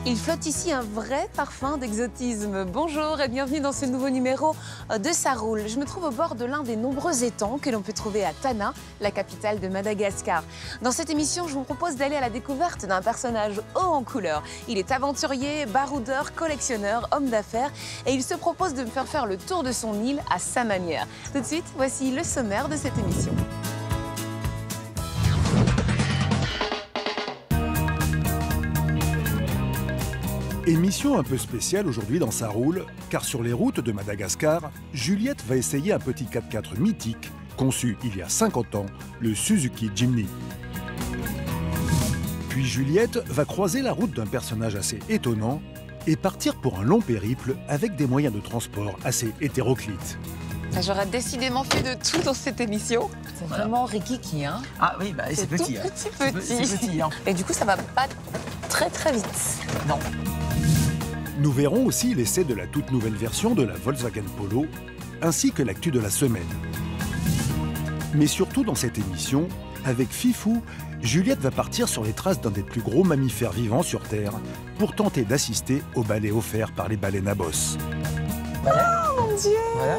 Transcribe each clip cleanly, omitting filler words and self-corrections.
Il flotte ici un vrai parfum d'exotisme. Bonjour et bienvenue dans ce nouveau numéro de Ça roule. Je me trouve au bord de l'un des nombreux étangs que l'on peut trouver à Tana, la capitale de Madagascar. Dans cette émission, je vous propose d'aller à la découverte d'un personnage haut en couleur. Il est aventurier, baroudeur, collectionneur, homme d'affaires et il se propose de me faire le tour de son île à sa manière. Tout de suite, voici le sommaire de cette émission. Émission un peu spéciale aujourd'hui dans Ça roule, car sur les routes de Madagascar, Juliette va essayer un petit 4x4 mythique, conçu il y a 50 ans, le Suzuki Jimny. Puis Juliette va croiser la route d'un personnage assez étonnant et partir pour un long périple avec des moyens de transport assez hétéroclites. J'aurais décidément fait de tout dans cette émission. C'est vraiment rikiki, hein? Ah oui, bah, c'est petit. Petit. C'est petit, hein. Et du coup, ça va pas très vite. Non. Nous verrons aussi l'essai de la toute nouvelle version de la Volkswagen Polo, ainsi que l'actu de la semaine. Mais surtout dans cette émission, avec Fifou, Juliette va partir sur les traces d'un des plus gros mammifères vivants sur Terre pour tenter d'assister au ballet offert par les baleines à bosse. Oh mon Dieu! Voilà.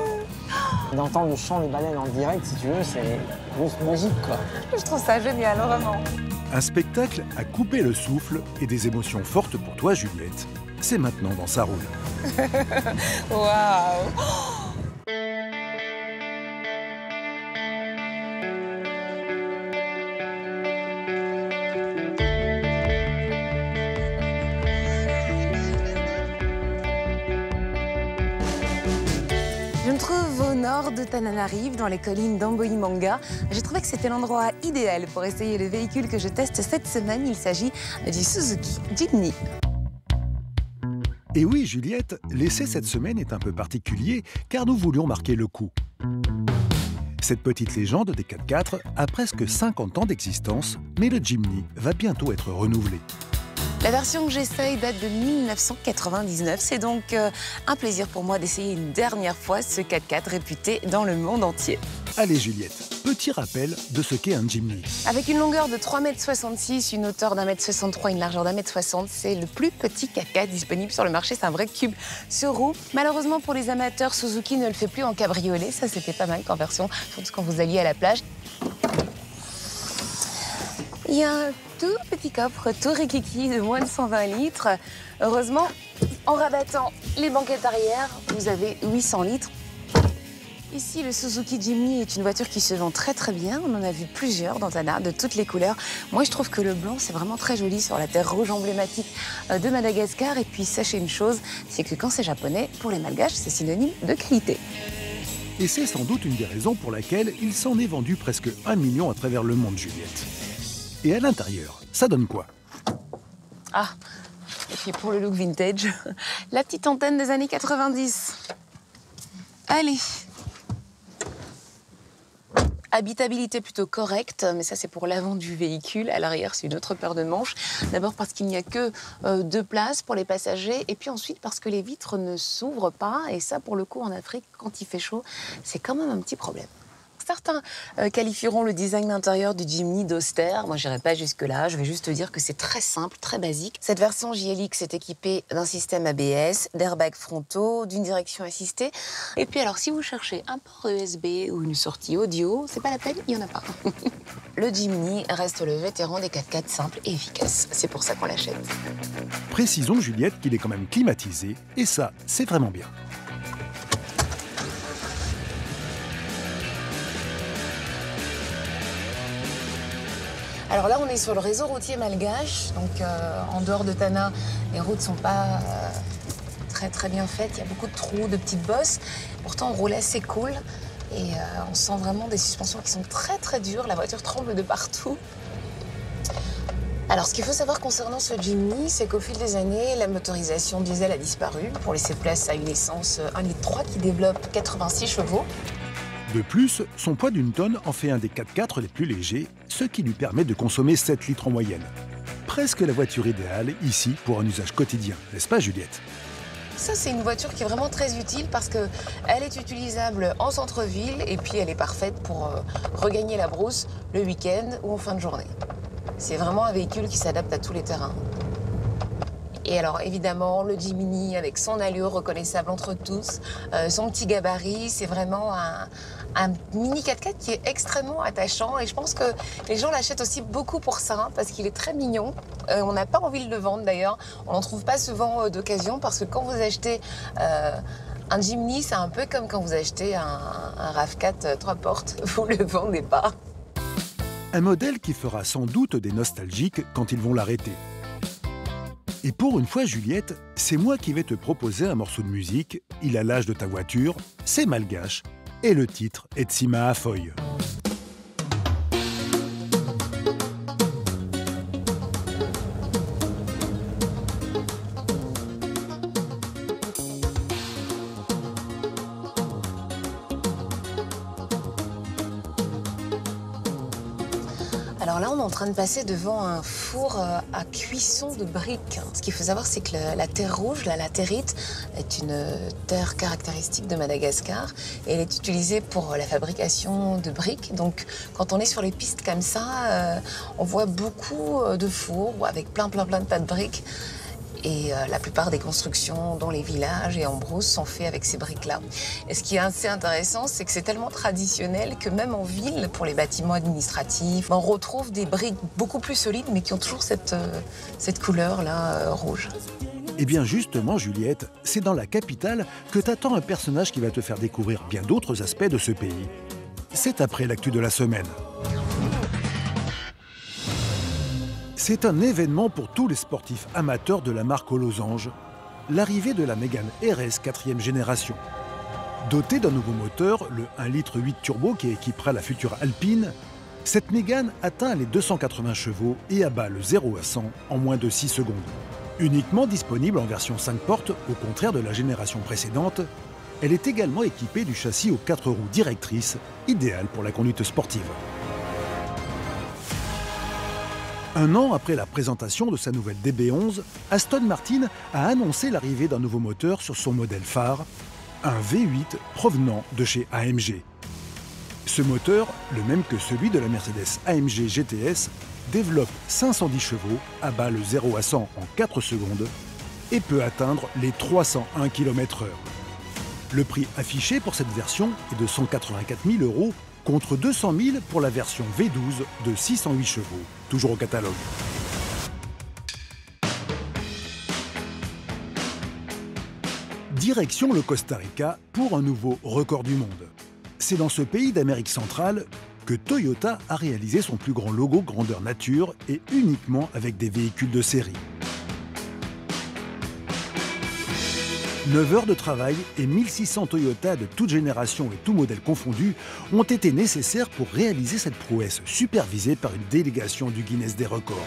D'entendre le chant des baleines en direct, si tu veux, c'est juste magique, quoi. Je trouve ça génial, vraiment. Un spectacle à couper le souffle et des émotions fortes pour toi, Juliette. C'est maintenant dans Ça roule. Waouh! Je me trouve au nord de Tananarive, dans les collines d'Ambohimanga. J'ai trouvé que c'était l'endroit idéal pour essayer le véhicule que je teste cette semaine. Il s'agit du Suzuki Jimny. Et oui, Juliette, l'essai cette semaine est un peu particulier, car nous voulions marquer le coup. Cette petite légende des 4x4 a presque 50 ans d'existence, mais le Jimny va bientôt être renouvelé. La version que j'essaye date de 1999. C'est donc un plaisir pour moi d'essayer une dernière fois ce 4x4 réputé dans le monde entier. Allez Juliette, petit rappel de ce qu'est un Jimny. Avec une longueur de 3,66 m, une hauteur d'1,63 m, une largeur d'1,60 m, c'est le plus petit 4x4 disponible sur le marché. C'est un vrai cube sur roue. Malheureusement pour les amateurs, Suzuki ne le fait plus en cabriolet. Ça, c'était pas mal qu'en version, surtout quand vous alliez à la plage. Il y a un tout petit coffre, tout rikiki de moins de 120 litres. Heureusement, en rabattant les banquettes arrière, vous avez 800 litres. Ici, le Suzuki Jimny est une voiture qui se vend très bien. On en a vu plusieurs dans Tana, de toutes les couleurs. Moi, je trouve que le blanc, c'est vraiment très joli sur la terre rouge emblématique de Madagascar. Et puis, sachez une chose, c'est que quand c'est japonais, pour les Malgaches, c'est synonyme de qualité. Et c'est sans doute une des raisons pour laquelle il s'en est vendu presque 1 million à travers le monde, Juliette. Et à l'intérieur, ça donne quoi? Ah, et puis pour le look vintage, la petite antenne des années 90. Allez. Habitabilité plutôt correcte, mais ça c'est pour l'avant du véhicule. À l'arrière, c'est une autre paire de manches. D'abord parce qu'il n'y a que 2 places pour les passagers, et puis ensuite parce que les vitres ne s'ouvrent pas. Et ça, pour le coup, en Afrique, quand il fait chaud, c'est quand même un petit problème. Certains qualifieront le design d'intérieur du Jimny d'austère. Moi, j'irai pas jusque-là. Je vais juste te dire que c'est très simple, très basique. Cette version JLX est équipée d'un système ABS, d'airbags frontaux, d'une direction assistée. Et puis alors, si vous cherchez un port USB ou une sortie audio, c'est pas la peine, il y en a pas. Le Jimny reste le vétéran des 4x4 simples et efficaces. C'est pour ça qu'on l'achète. Précisons, Juliette, qu'il est quand même climatisé, et ça, c'est vraiment bien. Alors là, on est sur le réseau routier malgache. Donc, en dehors de Tana, les routes ne sont pas très bien faites. Il y a beaucoup de trous, de petites bosses. Pourtant, on roule assez cool. Et on sent vraiment des suspensions qui sont très dures. La voiture tremble de partout. Alors, ce qu'il faut savoir concernant ce Jimny, c'est qu'au fil des années, la motorisation diesel a disparu pour laisser place à une essence 1,3 litre qui développe 86 chevaux. De plus, son poids d'1 tonne en fait un des 4x4 les plus légers, ce qui lui permet de consommer 7 litres en moyenne. Presque la voiture idéale ici pour un usage quotidien, n'est-ce pas Juliette? Ça, c'est une voiture qui est vraiment très utile parce qu'elle est utilisable en centre-ville et puis elle est parfaite pour regagner la brousse le week-end ou en fin de journée. C'est vraiment un véhicule qui s'adapte à tous les terrains. Et alors évidemment, le Jimny avec son allure reconnaissable entre tous, son petit gabarit, c'est vraiment un mini 4x4 qui est extrêmement attachant. Et je pense que les gens l'achètent aussi beaucoup pour ça, hein, parce qu'il est très mignon. On n'a pas envie de le vendre d'ailleurs. On n'en trouve pas souvent d'occasion parce que quand vous achetez un Jimny, c'est un peu comme quand vous achetez un RAV4 3 portes. Vous ne le vendez pas. Un modèle qui fera sans doute des nostalgiques quand ils vont l'arrêter. Et pour une fois, Juliette, c'est moi qui vais te proposer un morceau de musique. Il a l'âge de ta voiture, c'est malgache, et le titre est Tsima Afoy. Alors là, on est en train de passer devant un four à cuisson de briques. Ce qu'il faut savoir, c'est que la terre rouge, la latérite, est une terre caractéristique de Madagascar. Et elle est utilisée pour la fabrication de briques. Donc, quand on est sur les pistes comme ça, on voit beaucoup de fours avec plein de tas de briques. Et la plupart des constructions dans les villages et en brousse sont faites avec ces briques-là. Et ce qui est assez intéressant, c'est que c'est tellement traditionnel que même en ville, pour les bâtiments administratifs, on retrouve des briques beaucoup plus solides, mais qui ont toujours cette couleur-là rouge. Eh bien justement, Juliette, c'est dans la capitale que t'attend un personnage qui va te faire découvrir bien d'autres aspects de ce pays. C'est après l'actu de la semaine. C'est un événement pour tous les sportifs amateurs de la marque aux losanges, l'arrivée de la Mégane RS 4e génération. Dotée d'un nouveau moteur, le 1,8 litre turbo qui équipera la future Alpine, cette Mégane atteint les 280 chevaux et abat le 0 à 100 en moins de 6 secondes. Uniquement disponible en version 5 portes, au contraire de la génération précédente, elle est également équipée du châssis aux 4 roues directrices, idéal pour la conduite sportive. Un an après la présentation de sa nouvelle DB11, Aston Martin a annoncé l'arrivée d'un nouveau moteur sur son modèle phare, un V8 provenant de chez AMG. Ce moteur, le même que celui de la Mercedes AMG GTS, développe 510 chevaux, abat le 0 à 100 en 4 secondes et peut atteindre les 301 km/h. Le prix affiché pour cette version est de 184 000 € contre 200 000 pour la version V12 de 608 chevaux, toujours au catalogue. Direction le Costa Rica pour un nouveau record du monde. C'est dans ce pays d'Amérique centrale que Toyota a réalisé son plus grand logo grandeur nature et uniquement avec des véhicules de série. 9 heures de travail et 1600 Toyota de toute génération et tout modèle confondus ont été nécessaires pour réaliser cette prouesse supervisée par une délégation du Guinness des records.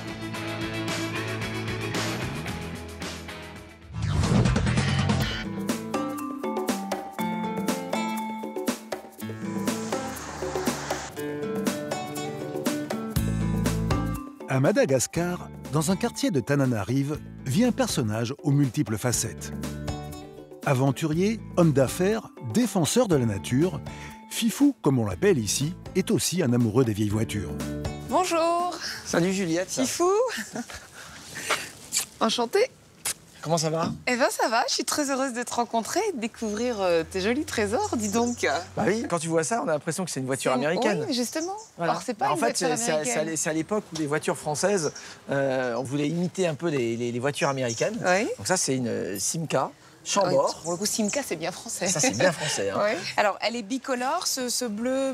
À Madagascar, dans un quartier de Tananarive, vit un personnage aux multiples facettes. Aventurier, homme d'affaires, défenseur de la nature, Fifou, comme on l'appelle ici, est aussi un amoureux des vieilles voitures. Bonjour. Salut Juliette. Fifou. Enchantée. Comment ça va? Eh bien ça va, je suis très heureuse de te rencontrer et de découvrir tes jolis trésors, dis donc. Bah oui, quand tu vois ça, on a l'impression que c'est une voiture américaine. Oui, justement. Voilà. Alors c'est pas en une fait, voiture américaine. c'est à l'époque où les voitures françaises, on voulait imiter un peu les voitures américaines. Oui. Donc ça, c'est une Simca. Chambord. Pour le coup, Simca, c'est bien français. Ça, c'est bien français. Hein. Ouais. Alors, elle est bicolore, ce bleu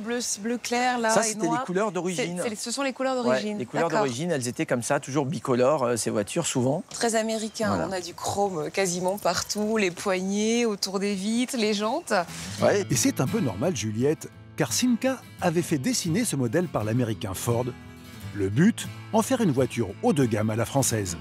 clair là. Ça, c'était les couleurs d'origine. Ce sont les couleurs d'origine. Ouais, les couleurs d'origine, elles étaient comme ça, toujours bicolores, ces voitures, souvent. Très américain. Voilà. On a du chrome quasiment partout, les poignées, autour des vitres, les jantes. Ouais. Et c'est un peu normal, Juliette, car Simca avait fait dessiner ce modèle par l'américain Ford. Le but, en faire une voiture haut de gamme à la française.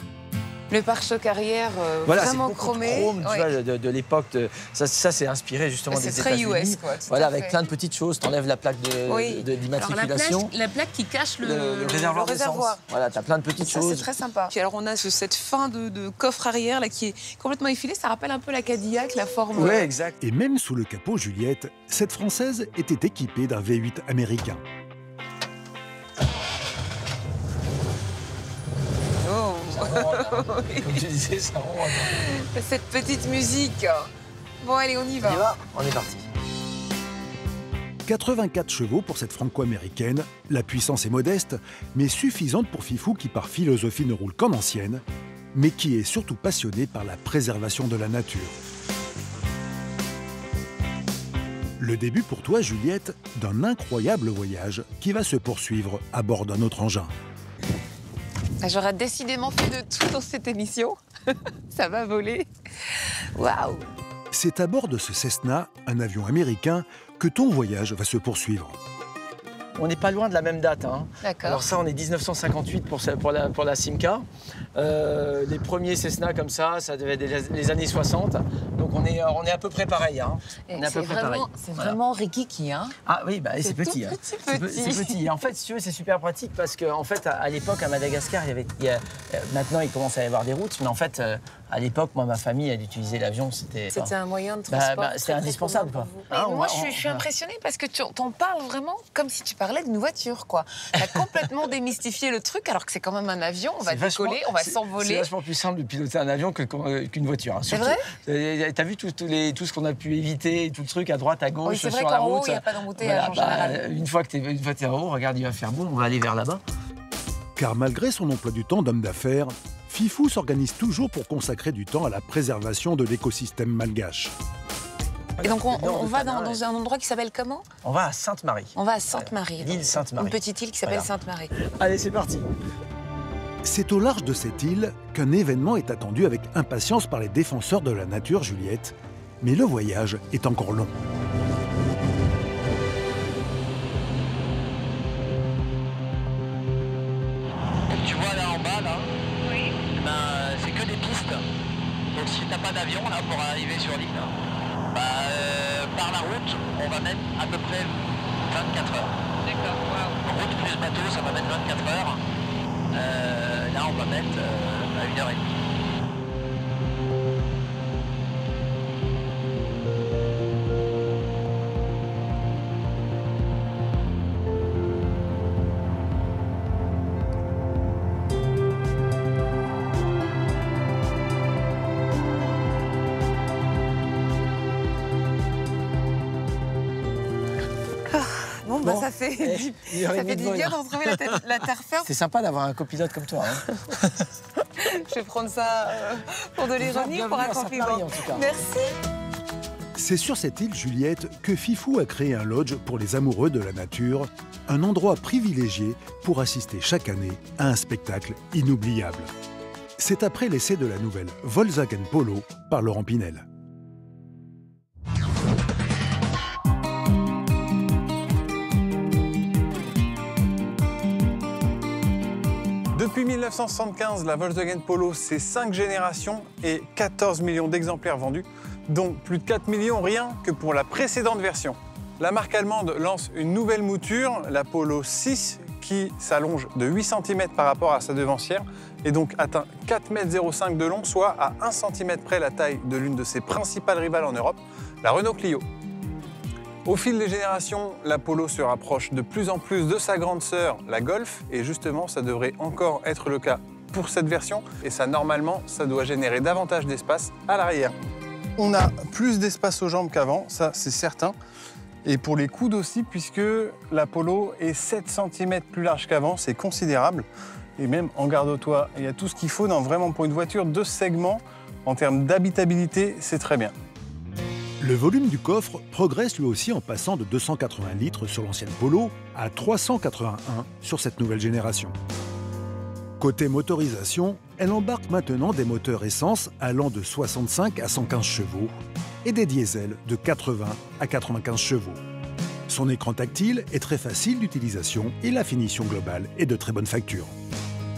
Le pare-choc arrière vraiment chromé. Chrome, tu vois, de l'époque. Ça c'est inspiré justement des États-Unis. C'est très US, quoi. Voilà, avec plein de petites choses. T'enlèves la plaque d'immatriculation. La plaque qui cache le réservoir d'essence. Voilà, t'as plein de petites choses. C'est très sympa. Puis alors on a cette fin de coffre arrière là qui est complètement effilée. Ça rappelle un peu la Cadillac, la forme. Oui, exact. Et même sous le capot, Juliette, cette française était équipée d'un V8 américain. Comme tu disais, ça ronronne. Cette petite musique. Bon, allez, on y va. On y va, on est parti. 84 chevaux pour cette franco-américaine. La puissance est modeste, mais suffisante pour Fifou qui, par philosophie, ne roule qu'en ancienne, mais qui est surtout passionné par la préservation de la nature. Le début pour toi, Juliette, d'un incroyable voyage qui va se poursuivre à bord d'un autre engin. J'aurais décidément fait de tout dans cette émission. Ça va voler. Waouh! C'est à bord de ce Cessna, un avion américain, que ton voyage va se poursuivre. On n'est pas loin de la même date. Hein. D'accord. Alors ça, on est 1958 pour la Simca. Les premiers Cessna comme ça devait être les années 60. Donc on est à peu près pareil. Hein. On est à peu près pareil. C'est vraiment rikiki, hein? Ah oui, bah, c'est petit. Tout Hein. petit. C'est petit. Et en fait, si tu veux, c'est super pratique parce qu'en fait, à l'époque, à Madagascar, maintenant, il commence à y avoir des routes. Mais en fait, à l'époque, moi, ma famille, elle utilisait l'avion. C'était un moyen de transport. c'était indispensable, quoi. Hein, moi, je suis impressionnée parce que tu t'en parles vraiment comme si tu parlais d'une voiture, quoi. Tu as complètement démystifié le truc alors que c'est quand même un avion. On va décoller, on va s'envoler. C'est vachement plus simple de piloter un avion qu'une voiture. Hein. C'est vrai? T'as vu tout ce qu'on a pu éviter, tout le truc à droite, à gauche, oui, c'est vrai sur la qu'en route. haut, il n'y a pas d'embouteillage en général. Une fois que t'es en haut, regarde, il va faire beau, on va aller vers là-bas. Car malgré son emploi du temps d'homme d'affaires, Fifou s'organise toujours pour consacrer du temps à la préservation de l'écosystème malgache. Et donc on va dans un endroit qui s'appelle comment? On va à Sainte-Marie. On va à Sainte-Marie. L'île Sainte-Marie. Une petite île qui s'appelle Sainte-Marie. Allez, c'est parti. C'est au large de cette île qu'un événement est attendu avec impatience par les défenseurs de la nature, Juliette. Mais le voyage est encore long. Tu vois là en bas, là, oui. C'est que des pistes. Donc si t'as pas d'avion là pour arriver sur l'île, par la route, on va mettre à peu près 24 heures. D'accord, wow. Route plus bateau, ça va mettre 24 heures. Là, on va mettre à 1h30. Bon, ça fait du bien de retrouver la terre ferme. C'est sympa d'avoir un copilote comme toi. Hein. Je vais prendre ça pour de l'ironie, pour un compliment. Merci. C'est sur cette île, Juliette, que Fifou a créé un lodge pour les amoureux de la nature, un endroit privilégié pour assister chaque année à un spectacle inoubliable. C'est après l'essai de la nouvelle Volkswagen Polo par Laurent Pinel. Depuis 1975, la Volkswagen Polo, c'est 5 générations et 14 millions d'exemplaires vendus, dont plus de 4 millions rien que pour la précédente version. La marque allemande lance une nouvelle mouture, la Polo 6, qui s'allonge de 8 cm par rapport à sa devancière et donc atteint 4,05 m de long, soit à 1 cm près la taille de l'une de ses principales rivales en Europe, la Renault Clio. Au fil des générations, la Polo se rapproche de plus en plus de sa grande sœur, la Golf, et justement, ça devrait encore être le cas pour cette version, et ça, normalement, ça doit générer davantage d'espace à l'arrière. On a plus d'espace aux jambes qu'avant, ça c'est certain, et pour les coudes aussi, puisque la Polo est 7 cm plus large qu'avant, c'est considérable, et même en garde-toit, il y a tout ce qu'il faut, vraiment pour une voiture de ce segment, en termes d'habitabilité, c'est très bien. Le volume du coffre progresse lui aussi en passant de 280 litres sur l'ancienne Polo à 381 sur cette nouvelle génération. Côté motorisation, elle embarque maintenant des moteurs essence allant de 65 à 115 chevaux et des diesels de 80 à 95 chevaux. Son écran tactile est très facile d'utilisation et la finition globale est de très bonne facture.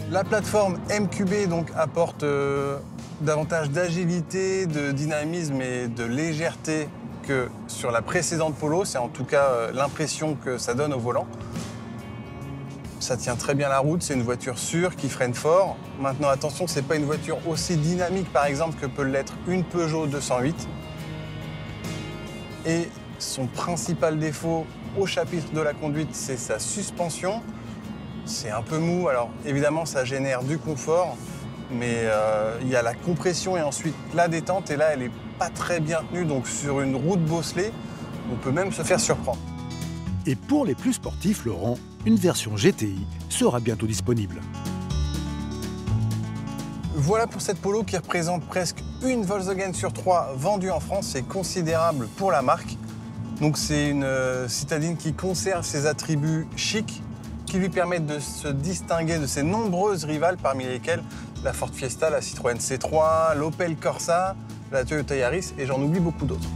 La plateforme MQB donc, apporte davantage d'agilité, de dynamisme et de légèreté que sur la précédente Polo. C'est en tout cas l'impression que ça donne au volant. Ça tient très bien la route, c'est une voiture sûre qui freine fort. Maintenant attention, c'est pas une voiture aussi dynamique par exemple que peut l'être une Peugeot 208. Et son principal défaut au chapitre de la conduite, c'est sa suspension. C'est un peu mou, alors évidemment ça génère du confort, mais il y a la compression et ensuite la détente. Et là, elle n'est pas très bien tenue. Donc sur une route bosselée, on peut même se faire surprendre. Et pour les plus sportifs, Laurent, une version GTI sera bientôt disponible. Voilà pour cette Polo qui représente presque une Volkswagen sur 3 vendue en France. C'est considérable pour la marque. Donc c'est une citadine qui conserve ses attributs chics, qui lui permettent de se distinguer de ses nombreuses rivales, parmi lesquelles la Ford Fiesta, la Citroën C3, l'Opel Corsa, la Toyota Yaris, et j'en oublie beaucoup d'autres.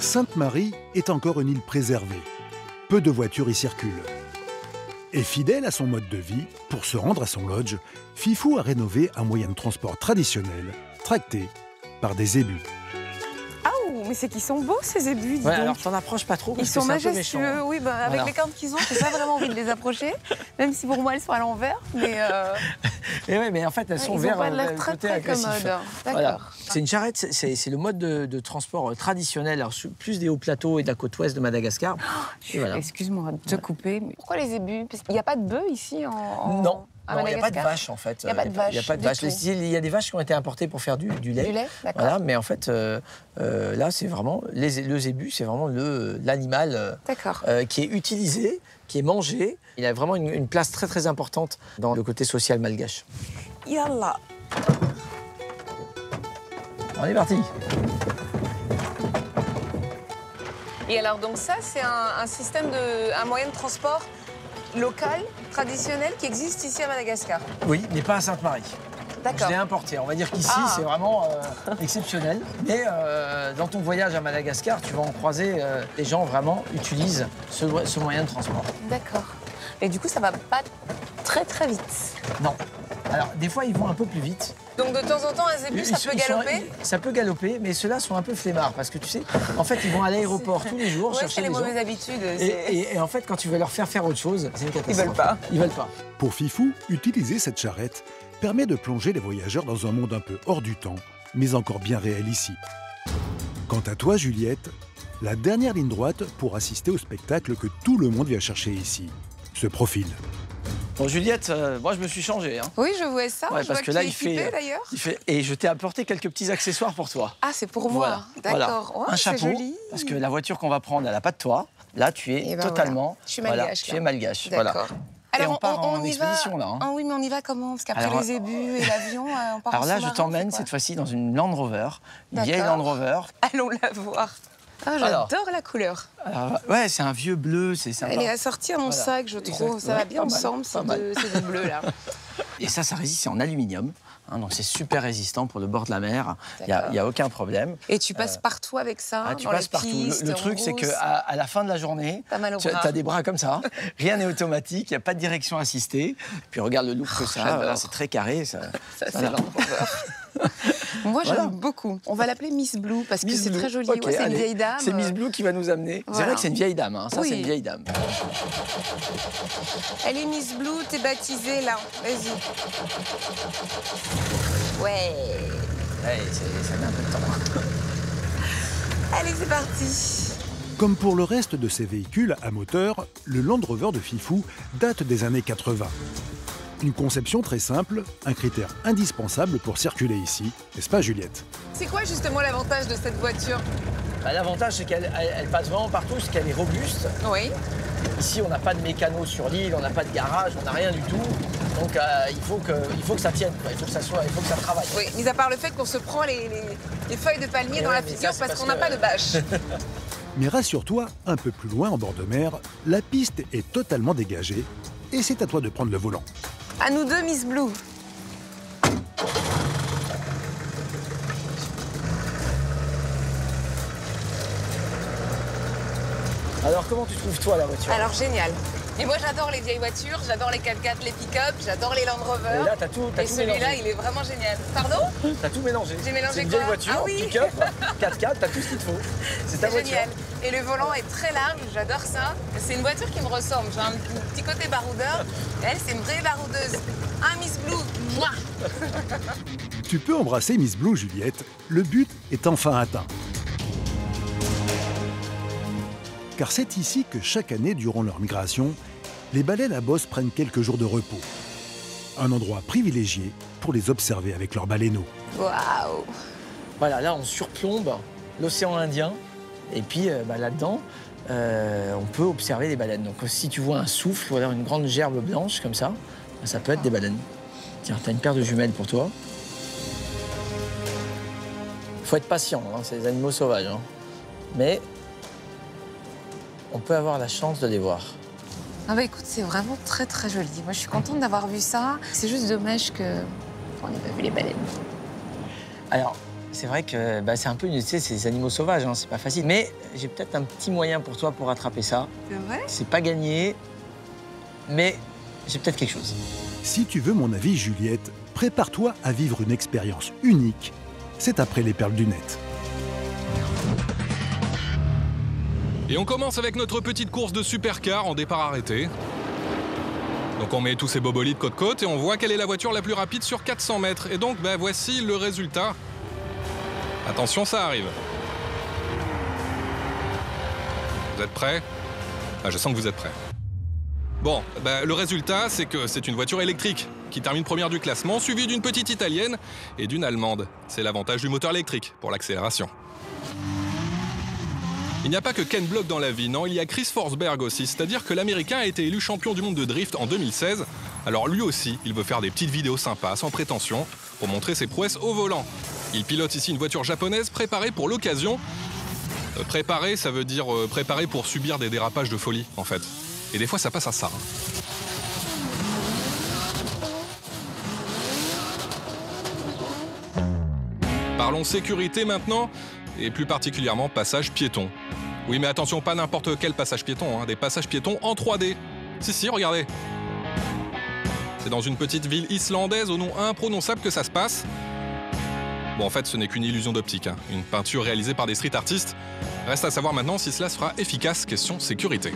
Sainte-Marie est encore une île préservée. Peu de voitures y circulent. Et fidèle à son mode de vie, pour se rendre à son lodge, Fifou a rénové un moyen de transport traditionnel, tracté par des zébus. Mais c'est qu'ils sont beaux ces zébus, dis Ouais, donc. alors t'en approches pas trop parce Ils sont que c'est un peu majestueux, méchant, hein. oui, bah, avec Voilà. les cornes qu'ils ont, j'ai pas vraiment envie de les approcher, même si pour moi elles sont à l'envers, mais Et ouais, mais en fait elles sont ils vers ont pas l'air le très côté très agressif. commodes. D'accord. Voilà. C'est une charrette, c'est le mode de transport traditionnel, alors plus des hauts plateaux et de la côte ouest de Madagascar. Et voilà. Excuse-moi de te couper, mais pourquoi les zébus? Parce qu'il n'y a pas de bœufs ici Non. à Non, il n'y a pas de Madagascar. vaches en fait. Il y a pas de vaches Il y a pas de du vaches. tout. Il y a des vaches qui ont été importées pour faire du lait. Du lait, d'accord. Voilà, mais en fait, là, c'est vraiment le zébu, c'est vraiment l'animal D'accord. qui est utilisé, qui est mangé. Il a vraiment une place très très importante dans le côté social malgache. Yallah. On est parti. Et alors donc ça, c'est un système un moyen de transport local, traditionnel, qui existe ici à Madagascar. Oui, mais pas à Sainte-Marie. Je D'accord. l'ai importé. On va dire qu'ici, Ah. c'est vraiment exceptionnel. Mais dans ton voyage à Madagascar, tu vas en croiser. Les gens vraiment utilisent ce moyen de transport. D'accord. Et du coup, ça va pas très très vite. Non. Alors, des fois, ils vont un peu plus vite. Donc de temps en temps, un zébu, ça peut galoper. Ça peut galoper, mais ceux-là sont un peu flemmards. Parce que tu sais, en fait, ils vont à l'aéroport tous les jours Ouais, chercher c'est les les gens. mauvaises habitudes. Et en fait, quand tu veux leur faire autre chose, c'est une catastrophe. veulent pas. Ils veulent pas. Pour Fifou, utiliser cette charrette permet de plonger les voyageurs dans un monde un peu hors du temps, mais encore bien réel ici. Quant à toi, Juliette, la dernière ligne droite pour assister au spectacle que tout le monde vient chercher ici, ce profil. Bon, Juliette, moi, je me suis changé. Hein. Oui, je vois ça. Ouais, je parce vois que là, tu es il fait, équipé, d'ailleurs. Et je t'ai apporté quelques petits accessoires pour toi. Ah, c'est pour moi. Voilà. D'accord. Voilà. Oh, Un c'est chapeau, joli. parce que la voiture qu'on va prendre, elle n'a pas de toit. Là, tu es Et ben totalement... voilà. Je suis malgache, tu là. es malgache. D'accord. Voilà. Alors, Et on part en y expédition, va... là. Hein. Ah oui, mais on y va comment? Parce qu'après Alors, les zébus et l'avion, on part en Alors là, je sous-marin, t'emmène c'est quoi? cette fois-ci dans une Land Rover, une vieille D'accord. Land Rover. Allons la voir. Ah, Alors. j'adore la couleur. Alors, ouais, c'est un vieux bleu, c'est sympa. Elle est assortie à mon Voilà. sac, je trouve. Exact. Ça va Ouais, bien pas mal, ensemble, pas mal. ces deux bleus-là. Et ça résiste, c'est en aluminium. Hein, donc c'est super résistant pour le bord de la mer. Il D'accord. n'y a aucun problème. Et tu passes partout avec ça, Ah, tu dans passes les partout. pistes, Le en truc, c'est brousse. qu'à la fin de la journée, T'as mal au tu bras. as des bras comme ça. Rien n'est automatique, il n'y a pas de direction assistée. Puis regarde le look que ça a, j'adore. voilà, c'est très carré. Ça, Ça, c'est voilà. Land Rover. Moi, Voilà. j'aime beaucoup. On va l'appeler Miss Blue parce que Miss c'est Blue. très joli. Ok, Ouais, c'est une allez. vieille dame. C'est Miss Blue qui va nous amener. C'est Voilà. vrai que c'est une vieille dame. Hein. Ça, Oui. c'est une vieille dame. Elle est Miss Blue, t'es baptisée là. Vas-y. Ouais. Ouais, ça met un peu de temps. Allez, c'est parti. Comme pour le reste de ces véhicules à moteur, le Land Rover de Fifou date des années 80. Une conception très simple, un critère indispensable pour circuler ici, n'est-ce pas Juliette? C'est quoi justement l'avantage de cette voiture? Bah, l'avantage, c'est qu'elle passe vraiment partout, c'est qu'elle est robuste. Oui. Ici, on n'a pas de mécano sur l'île, on n'a pas de garage, on n'a rien du tout. Donc, il faut que ça tienne, quoi. Il faut que ça travaille. Oui, mis à part le fait qu'on se prend les feuilles de palmier Et dans ouais, la mais figure ça, c'est parce parce qu'on n'a que- pas de bâche. Mais rassure-toi, un peu plus loin en bord de mer, la piste est totalement dégagée et c'est à toi de prendre le volant. À nous deux, Miss Blue. Alors, comment tu trouves, toi, la voiture? Alors, génial. Et moi, j'adore les vieilles voitures, j'adore les 4x4, les pick-up, j'adore les Land Rover. Et là, t'as tout Et celui-là, mélangé. il est vraiment génial. Pardon? T'as tout mélangé. J'ai mélangé C'est une quoi? vieille voiture, Ah oui. pick-up, 4x4, t'as tout ce qu'il te faut. C'est ta C'est voiture. génial. Et le volant est très large, j'adore ça. C'est une voiture qui me ressemble. J'ai un petit côté baroudeur. Et elle, c'est une vraie baroudeuse. Un Miss Blue, moi. Tu peux embrasser Miss Blue, Juliette, le but est enfin atteint. car c'est ici que chaque année, durant leur migration, les baleines à bosse prennent quelques jours de repos. Un endroit privilégié pour les observer avec leurs baleineaux. Waouh! Voilà, là on surplombe l'océan Indien et puis là-dedans, on peut observer les baleines. Donc si tu vois un souffle ou alors une grande gerbe blanche comme ça, ça peut être des baleines. Tiens, t'as une paire de jumelles pour toi. Faut être patient, hein, c'est des animaux sauvages. Hein. Mais on peut avoir la chance de les voir. Ah bah écoute, c'est vraiment très très joli. Moi je suis contente d'avoir vu ça. C'est juste dommage qu'on n'ait pas vu les baleines. Alors, c'est vrai que c'est un peu, tu sais, c'est des animaux sauvages, hein, c'est pas facile. Mais j'ai peut-être un petit moyen pour toi pour rattraper ça. C'est vrai? C'est pas gagné, mais j'ai peut-être quelque chose. Si tu veux mon avis, Juliette, prépare-toi à vivre une expérience unique. C'est après les perles du net. Et on commence avec notre petite course de supercar en départ arrêté. Donc on met tous ces bobolites côte-côte et on voit quelle est la voiture la plus rapide sur 400 mètres. Et donc voici le résultat. Attention, ça arrive. Vous êtes prêts? Je sens que vous êtes prêts. Bon, le résultat, c'est que c'est une voiture électrique qui termine première du classement, suivie d'une petite italienne et d'une allemande. C'est l'avantage du moteur électrique pour l'accélération. Il n'y a pas que Ken Block dans la vie, non, il y a Chris Forsberg aussi, c'est-à-dire que l'Américain a été élu champion du monde de drift en 2016. Alors lui aussi, il veut faire des petites vidéos sympas, sans prétention, pour montrer ses prouesses au volant. Il pilote ici une voiture japonaise préparée pour l'occasion. Préparée, ça veut dire préparée pour subir des dérapages de folie, en fait. Et des fois, ça passe à ça. Parlons sécurité maintenant, et plus particulièrement passage piéton. Oui, mais attention, pas n'importe quel passage piéton, hein, des passages piétons en 3D. Si, regardez. C'est dans une petite ville islandaise au nom imprononçable que ça se passe. Bon, en fait, ce n'est qu'une illusion d'optique, hein, une peinture réalisée par des street artistes. Reste à savoir maintenant si cela sera efficace, question sécurité.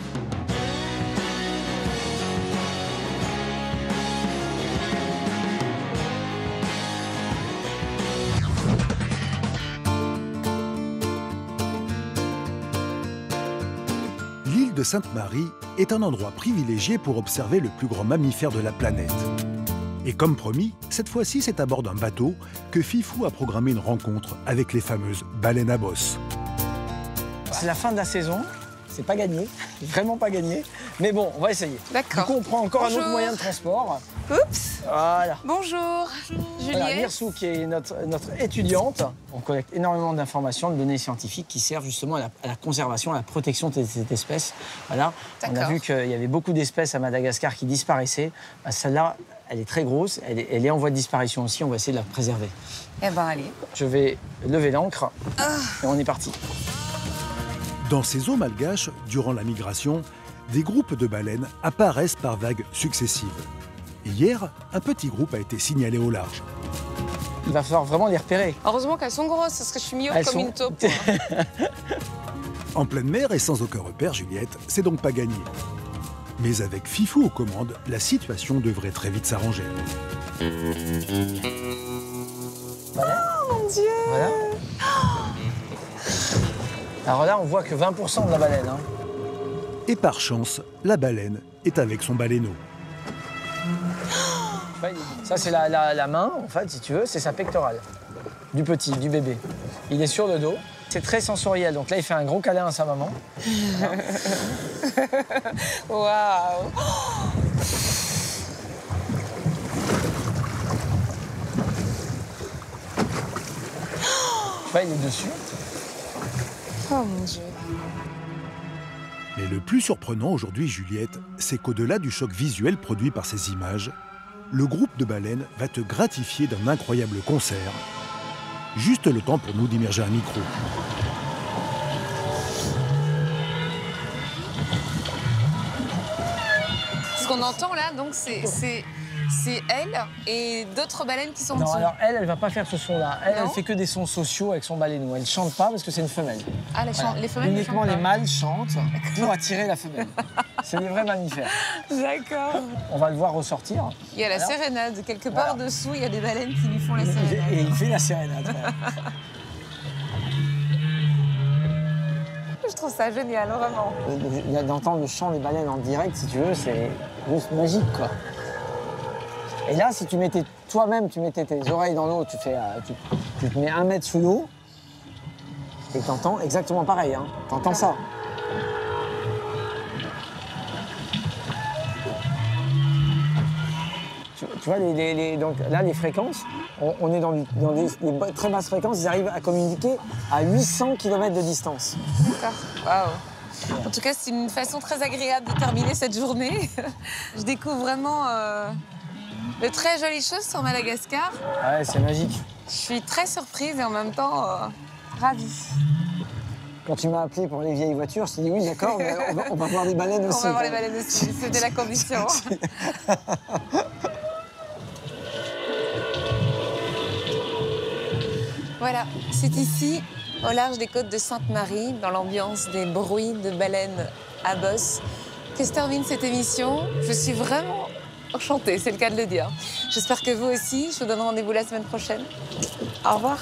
L'île de Sainte-Marie est un endroit privilégié pour observer le plus grand mammifère de la planète. Et comme promis, cette fois-ci, c'est à bord d'un bateau que Fifou a programmé une rencontre avec les fameuses baleines à bosse. C'est la fin de la saison, c'est pas gagné, vraiment pas gagné. Mais bon, on va essayer. D'accord. Du coup, on prend encore Bonjour. un autre moyen de transport. Oups! Voilà. Bonjour, Voilà, Juliette. Mirsou, qui est notre étudiante. On collecte énormément d'informations, de données scientifiques qui servent justement à la conservation, à la protection de cette espèce. Voilà. On a D'accord. vu qu'il y avait beaucoup d'espèces à Madagascar qui disparaissaient. Celle-là, elle est très grosse, elle est en voie de disparition aussi. On va essayer de la préserver. Eh ben allez. Je vais lever l'ancre et on est parti. Dans ces eaux malgaches, durant la migration, des groupes de baleines apparaissent par vagues successives. Et hier, un petit groupe a été signalé au large. Il va falloir vraiment les repérer. Heureusement qu'elles sont grosses, parce que je suis myope Elles comme sont- une taupe. En pleine mer et sans aucun repère, Juliette, c'est donc pas gagné. Mais avec Fifou aux commandes, la situation devrait très vite s'arranger. Voilà. Oh mon Dieu! Voilà. Alors là, on voit que 20% de la baleine. Hein. Et par chance, la baleine est avec son baleineau. Ça, c'est la main, en fait, si tu veux, c'est sa pectorale. Du petit, du bébé. Il est sur le dos. C'est très sensoriel. Donc là, il fait un gros câlin à sa maman. Waouh! Là, il est dessus. Oh mon Dieu. Mais le plus surprenant aujourd'hui, Juliette, c'est qu'au-delà du choc visuel produit par ces images, le groupe de baleines va te gratifier d'un incroyable concert. Juste le temps pour nous d'immerger un micro. Ce qu'on entend là, donc, c'est elle et d'autres baleines qui sont en Non, dessous. alors elle va pas faire ce son-là. Elle Non. fait que des sons sociaux avec son baleineau. Elle chante pas parce que c'est une femelle. Ah, Voilà. les femelles ne Uniquement chantent les pas. mâles chantent pour attirer la femelle. C'est des vrais mammifères. D'accord. On va le voir ressortir. Il y a la Voilà. sérénade. Quelque part Voilà. dessous, il y a des baleines qui lui font la Et sérénade. il fait la sérénade. Voilà. je trouve ça génial, vraiment. D'entendre le chant des baleines en direct, si tu veux, c'est juste magique, quoi. Et là, si tu mettais toi-même, tu mettais tes oreilles dans l'eau, tu te mets 1 mètre sous l'eau, et t'entends exactement pareil, hein. T'entends ça. Tu vois, donc là, les fréquences, on est dans des très basses fréquences, ils arrivent à communiquer à 800 km de distance. D'accord, waouh. En tout cas, c'est une façon très agréable de terminer cette journée. Je découvre vraiment de très jolies choses sur Madagascar. Ouais, c'est magique. Je suis très surprise et en même temps ravie. Quand tu m'as appelé pour les vieilles voitures, je t'ai dit oui, d'accord, mais on va voir les baleines aussi. On va voir les baleines aussi, c'était la condition. Voilà, c'est ici, au large des côtes de Sainte-Marie, dans l'ambiance des bruits de baleines à bosse, que se termine cette émission. Je suis vraiment enchantée, c'est le cas de le dire. J'espère que vous aussi. Je vous donne rendez-vous la semaine prochaine. Au revoir.